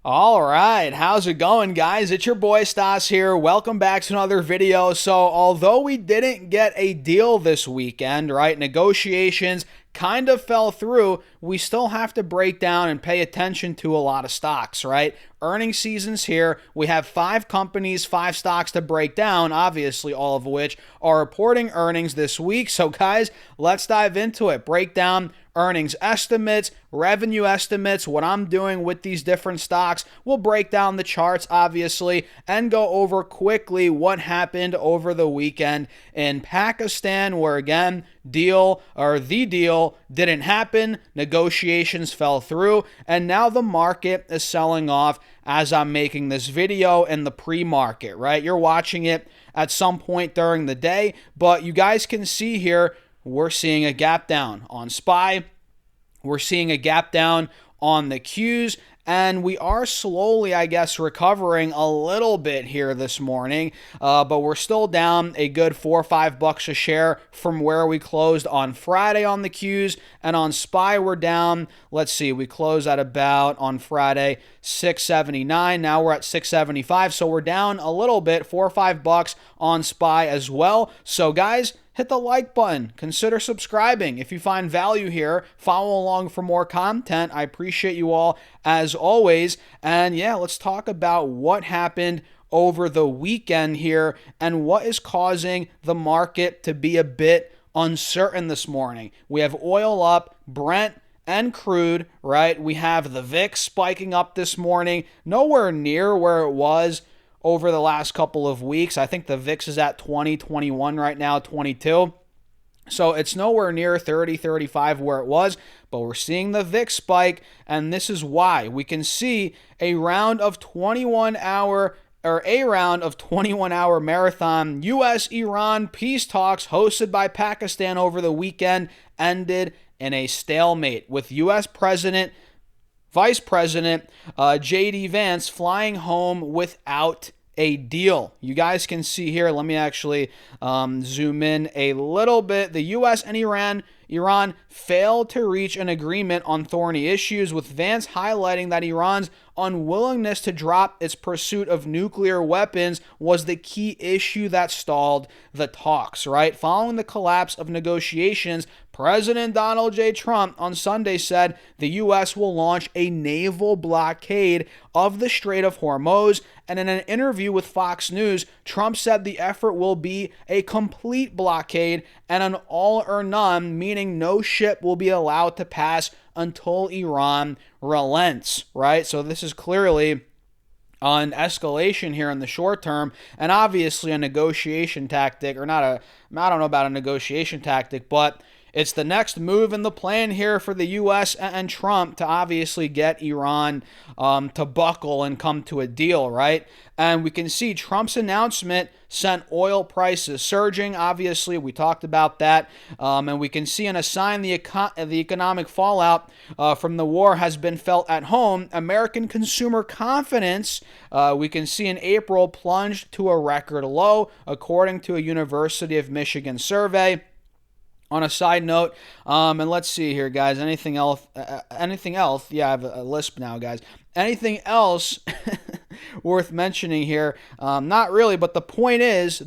All right, how's it going, guys? It's your boy Stas here. Welcome back to another video. So, although we didn't get a deal this weekend, right? Negotiations kind of fell through. We still have to break down and pay attention to a lot of stocks, right? Earnings season's here. We have 5 companies, 5 stocks to break down, obviously, all of which are reporting earnings this week. So, guys, let's dive into it. Break down earnings estimates, revenue estimates, what I'm doing with these different stocks. We'll break down the charts, obviously, and go over quickly what happened over the weekend in Pakistan, where again, the deal didn't happen. Negotiations fell through, and now the market is selling off as I'm making this video in the pre-market, right? You're watching it at some point during the day, but you guys can see here, we're seeing a gap down on SPY. We're seeing a gap down on the Qs, and we are slowly, I guess, recovering a little bit here this morning, but we're still down a good $4 or $5 a share from where we closed on Friday on the Qs, and on SPY we're down, let's see, we closed at about, on Friday, 679. Now we're at 675, so we're down a little bit, $4 or $5 on SPY as well. So guys, hit the like button. Consider subscribing. If you find value here, follow along for more content. I appreciate you all as always. And yeah, let's talk about what happened over the weekend here and what is causing the market to be a bit uncertain this morning. We have oil up, Brent and crude, right? We have the VIX spiking up this morning, nowhere near where it was over the last couple of weeks. I think the VIX is at 20, 21 right now, 22. So it's nowhere near 30, 35 where it was, but we're seeing the VIX spike, and this is why. We can see a round of 21-hour marathon U.S.-Iran peace talks hosted by Pakistan over the weekend ended in a stalemate, with U.S. Vice President J.D. Vance flying home without a deal. You guys can see here, let me actually zoom in a little bit. The U.S. and Iran failed to reach an agreement on thorny issues, with Vance highlighting that Iran's unwillingness to drop its pursuit of nuclear weapons was the key issue that stalled the talks, right? Following the collapse of negotiations, President Donald J. Trump on Sunday said the U.S. will launch a naval blockade of the Strait of Hormuz, and in an interview with Fox News, Trump said the effort will be a complete blockade and an all or none, meaning no ship will be allowed to pass until Iran relents, right? So this is clearly an escalation here in the short term, and obviously a negotiation tactic, or I don't know about a negotiation tactic, but it's the next move in the plan here for the U.S. and Trump to obviously get Iran to buckle and come to a deal, right? And we can see Trump's announcement sent oil prices surging. Obviously, we talked about that. And we can see in a sign the economic fallout from the war has been felt at home. American consumer confidence, we can see in April, plunged to a record low, according to a University of Michigan survey. On a side note, and let's see here, guys. Anything else? Yeah, I have a lisp now, guys. Anything else worth mentioning here? Not really, but the point is,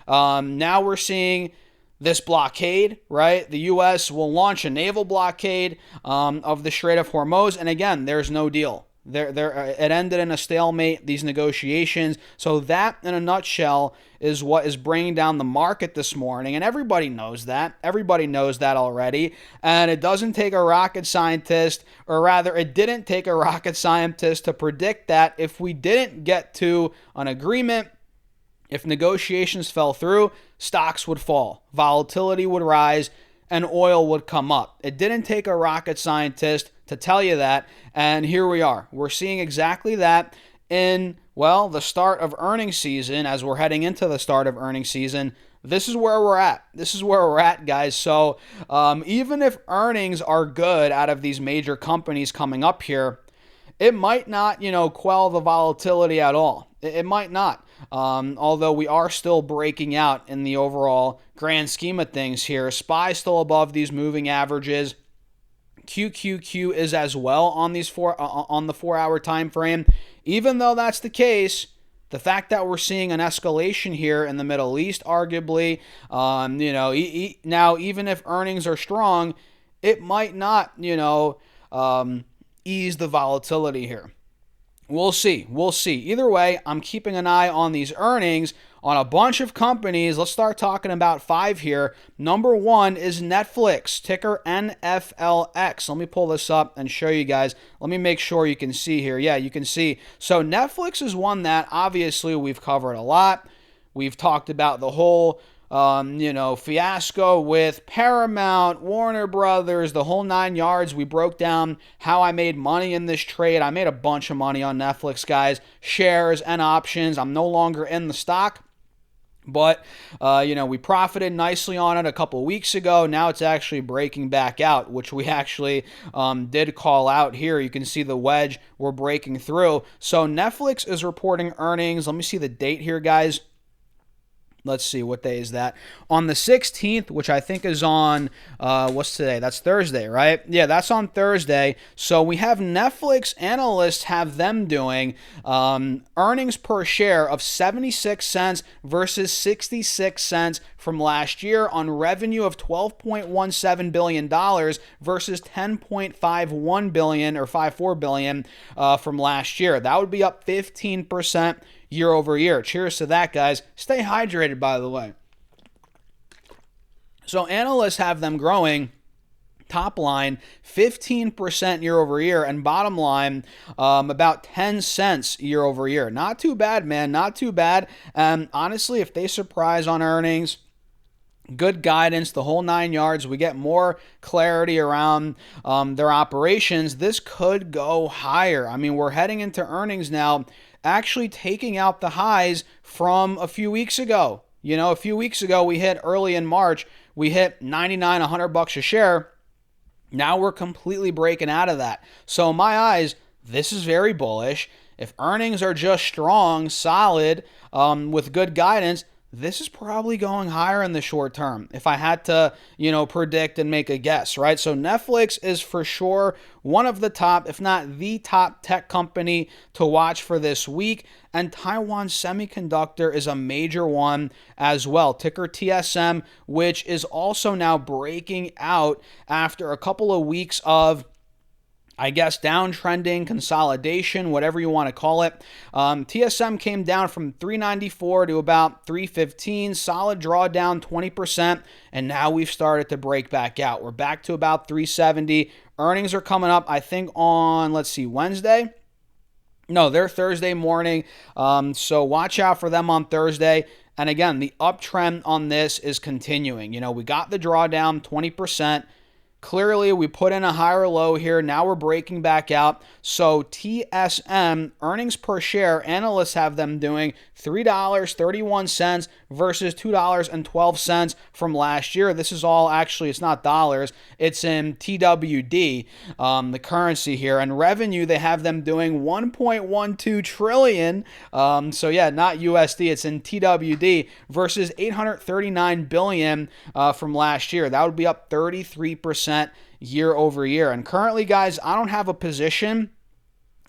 now we're seeing this blockade, right? The U.S. will launch a naval blockade of the Strait of Hormuz, and again, there's no deal. It ended in a stalemate, these negotiations. So that, in a nutshell, is what is bringing down the market this morning. And everybody knows that. Everybody knows that already. And it doesn't take a rocket scientist, or rather, it didn't take a rocket scientist to predict that if we didn't get to an agreement, if negotiations fell through, stocks would fall, volatility would rise, and oil would come up. It didn't take a rocket scientist to tell you that, and here we are. We're seeing exactly that in, well, the start of earnings season. As we're heading into the start of earnings season, this is where we're at. This is where we're at, guys. So even if earnings are good out of these major companies coming up here, it might not, quell the volatility at all. It might not. Although we are still breaking out in the overall grand scheme of things here. SPY still above these moving averages. QQQ is as well on these on the 4-hour time frame. Even though that's the case, the fact that we're seeing an escalation here in the Middle East, arguably, now even if earnings are strong, it might not, ease the volatility here. We'll see. Either way, I'm keeping an eye on these earnings on a bunch of companies. Let's start talking about 5 here. Number 1 is Netflix, ticker NFLX. Let me pull this up and show you guys. Let me make sure you can see here. Yeah, you can see. So Netflix is one that obviously we've covered a lot. We've talked about the whole fiasco with Paramount, Warner Brothers, the whole 9 yards. We broke down how I made money in this trade. I made a bunch of money on Netflix, guys. Shares and options. I'm no longer in the stock. But, we profited nicely on it a couple weeks ago. Now it's actually breaking back out, which we actually did call out here. You can see the wedge we're breaking through. So Netflix is reporting earnings. Let me see the date here, guys. Let's see, what day is that? On the 16th, which I think is on, what's today? That's Thursday, right? Yeah, that's on Thursday. So we have Netflix analysts have them doing earnings per share of 76 cents versus 66 cents from last year on revenue of $12.17 billion versus $10.51 billion or 54 billion from last year. That would be up 15% year over year. Cheers to that, guys. Stay hydrated, by the way. So analysts have them growing top line 15% year over year and bottom line about 10 cents year over year. Not too bad, man. Not too bad. Honestly, if they surprise on earnings, good guidance, the whole 9 yards, we get more clarity around their operations, this could go higher. I mean, we're heading into earnings now, actually taking out the highs from a few weeks ago. A few weeks ago, we hit early in March, we hit 99, $100 a share. Now we're completely breaking out of that. So in my eyes, this is very bullish. If earnings are just strong, solid, with good guidance, this is probably going higher in the short term if I had to, predict and make a guess, right? So Netflix is for sure one of the top, if not the top tech company to watch for this week. And Taiwan Semiconductor is a major one as well. Ticker TSM, which is also now breaking out after a couple of weeks of, I guess, downtrending, consolidation, whatever you want to call it. TSM came down from 394 to about 315, solid drawdown, 20%, and now we've started to break back out. We're back to about 370. Earnings are coming up, I think, on, Wednesday. No, they're Thursday morning, so watch out for them on Thursday. And again, the uptrend on this is continuing. We got the drawdown, 20%. Clearly, we put in a higher low here. Now we're breaking back out. So TSM, earnings per share, analysts have them doing $3.31 versus $2.12 from last year. This is all actually, it's not dollars. It's in TWD, the currency here. And revenue, they have them doing $1.12 trillion. So yeah, not USD. It's in TWD versus $839 billion from last year. That would be up 33% year over year. And currently, guys, I don't have a position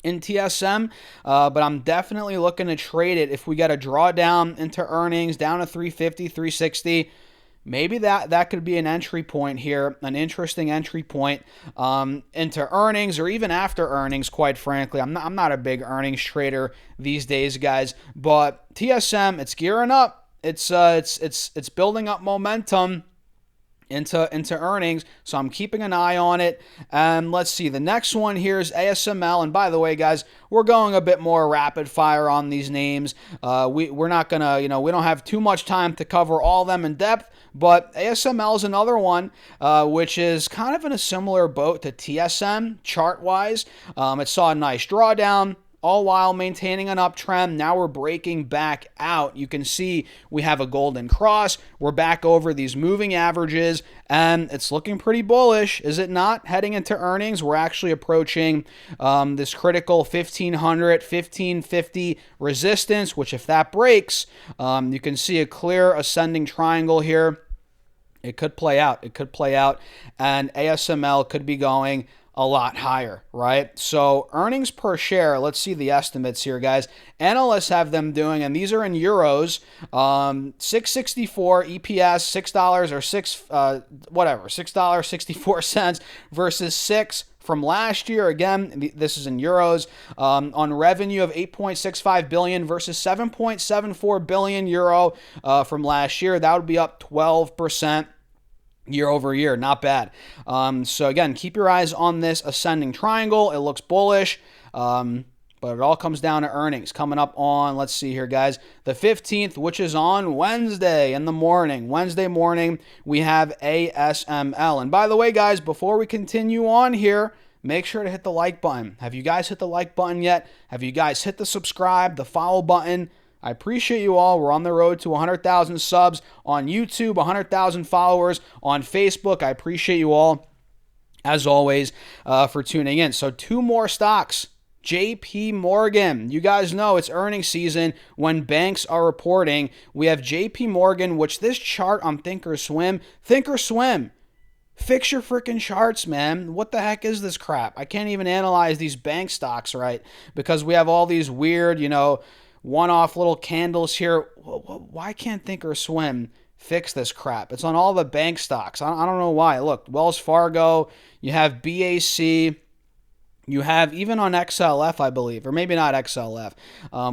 in TSM, but I'm definitely looking to trade it if we get a drawdown into earnings down to 350, 360. Maybe that could be an entry point here, an interesting entry point into earnings or even after earnings, quite frankly. I'm not a big earnings trader these days, guys, but TSM, it's gearing up. It's building up momentum into earnings, so I'm keeping an eye on it. And let's see, the next one here is ASML. And by the way, guys, we're going a bit more rapid fire on these names. We're not gonna, we don't have too much time to cover all of them in depth, but ASML is another one which is kind of in a similar boat to TSM chart-wise. It saw a nice drawdown, all while maintaining an uptrend. Now we're breaking back out. You can see we have a golden cross. We're back over these moving averages, and it's looking pretty bullish, is it not? Heading into earnings, we're actually approaching this critical 1500, 1550 resistance, which if that breaks, you can see a clear ascending triangle here. It could play out. It could play out, and ASML could be going a lot higher, right? So earnings per share, let's see the estimates here, guys. Analysts have them doing, and these are in euros, 664 EPS, $6 or $6.64 versus 6 from last year. Again, this is in euros, on revenue of 8.65 billion versus 7.74 billion euro from last year. That would be up 12%. Year over year, not bad. So again, keep your eyes on this ascending triangle. It looks bullish, but it all comes down to earnings. Coming up on, let's see here, guys, the 15th, which is on Wednesday in the morning. Wednesday morning, we have ASML. And by the way, guys, before we continue on here, make sure to hit the like button. Have you guys hit the like button yet? Have you guys hit the subscribe, the follow button? I appreciate you all. We're on the road to 100,000 subs on YouTube, 100,000 followers on Facebook. I appreciate you all, as always, for tuning in. So 2 more stocks. JPMorgan. You guys know it's earnings season when banks are reporting. We have JPMorgan, which this chart on Thinkorswim. Fix your freaking charts, man. What the heck is this crap? I can't even analyze these bank stocks right because we have all these weird, one-off little candles here. Why can't Thinkorswim fix this crap? It's on all the bank stocks. I don't know why. Look, Wells Fargo, you have BAC, you have even on XLF, I believe, or maybe not XLF,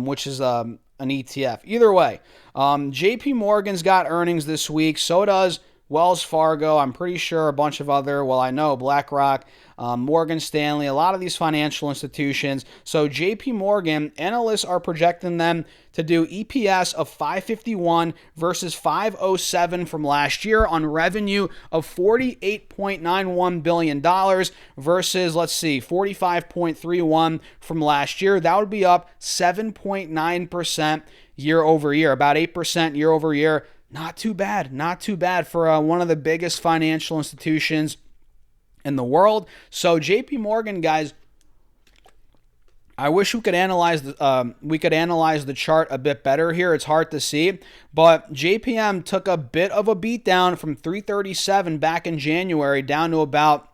which is an ETF. Either way, JP Morgan's got earnings this week. So does Wells Fargo. I'm pretty sure a bunch of other, I know BlackRock, Morgan Stanley, a lot of these financial institutions. So JP Morgan, analysts are projecting them to do EPS of 551 versus 507 from last year on revenue of $48.91 billion versus, let's see, 45.31 from last year. That would be up 7.9% year over year, about 8% year over year. Not too bad for one of the biggest financial institutions in the world. So JP Morgan, guys, I wish we could analyze the chart a bit better here. It's hard to see, but JPM took a bit of a beat down from 337 back in January down to about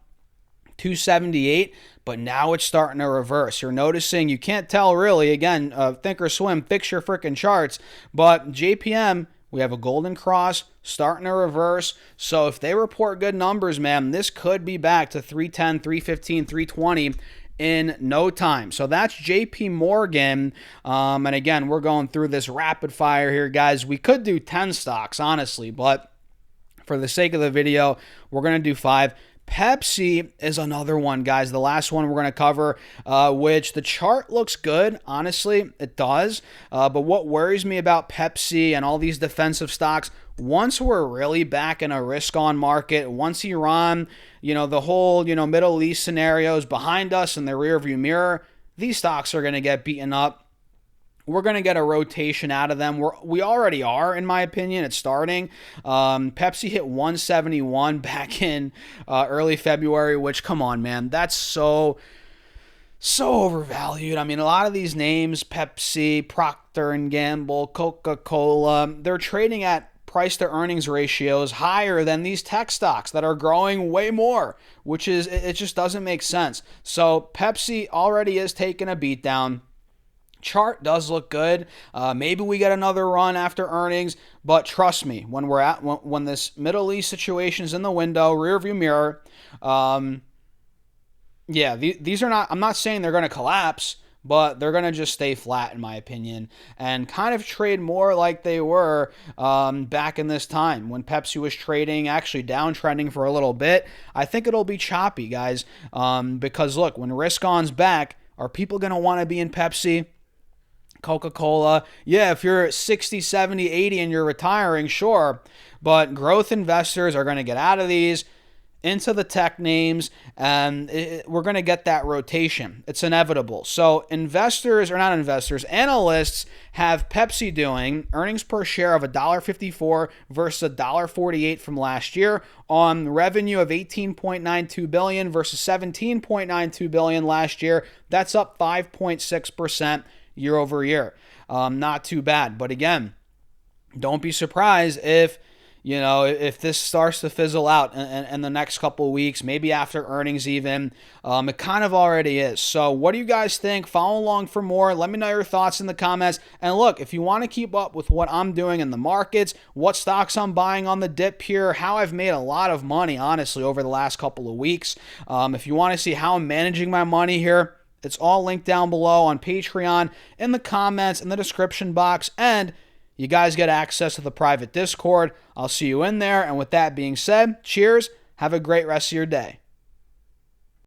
278, but now it's starting to reverse. You're noticing, you can't tell really, again, Thinkorswim, fix your freaking charts, but JPM, we have a golden cross starting to reverse. So if they report good numbers, man, this could be back to 310, 315, 320 in no time. So that's JP Morgan. And again, we're going through this rapid fire here, guys. We could do 10 stocks, honestly, but for the sake of the video, we're going to do 5. Pepsi is another one, guys. The last one we're going to cover, which the chart looks good. Honestly, it does. But what worries me about Pepsi and all these defensive stocks, once we're really back in a risk-on market, once Iran, the whole, Middle East scenarios behind us in the rearview mirror, these stocks are going to get beaten up. We're going to get a rotation out of them. We already are, in my opinion. It's starting. Pepsi hit 171 back in early February, which, come on, man, that's so overvalued. I mean, a lot of these names, Pepsi, Procter & Gamble, Coca-Cola, they're trading at price to earnings ratios higher than these tech stocks that are growing way more, which is, it just doesn't make sense. So Pepsi already is taking a beat down. Chart does look good. Maybe we get another run after earnings, but trust me, when this Middle East situation is in the window, rearview mirror, these are not. I'm not saying they're going to collapse, but they're going to just stay flat, in my opinion, and kind of trade more like they were back in this time when Pepsi was trading, actually downtrending for a little bit. I think it'll be choppy, guys, because look, when risk-on's back, are people going to want to be in Pepsi? Coca-Cola, yeah, if you're 60, 70, 80 and you're retiring, sure, but growth investors are going to get out of these into the tech names, and we're going to get that rotation. It's inevitable. So analysts have Pepsi doing earnings per share of $1.54 versus $1.48 from last year on revenue of $18.92 billion versus $17.92 billion last year. That's up 5.6% year over year. Not too bad. But again, don't be surprised if if this starts to fizzle out in the next couple of weeks, maybe after earnings even, it kind of already is. So what do you guys think? Follow along for more. Let me know your thoughts in the comments. And look, if you want to keep up with what I'm doing in the markets, what stocks I'm buying on the dip here, how I've made a lot of money, honestly, over the last couple of weeks, if you want to see how I'm managing my money here, it's all linked down below on Patreon, in the comments, in the description box, and you guys get access to the private Discord. I'll see you in there. And with that being said, cheers. Have a great rest of your day.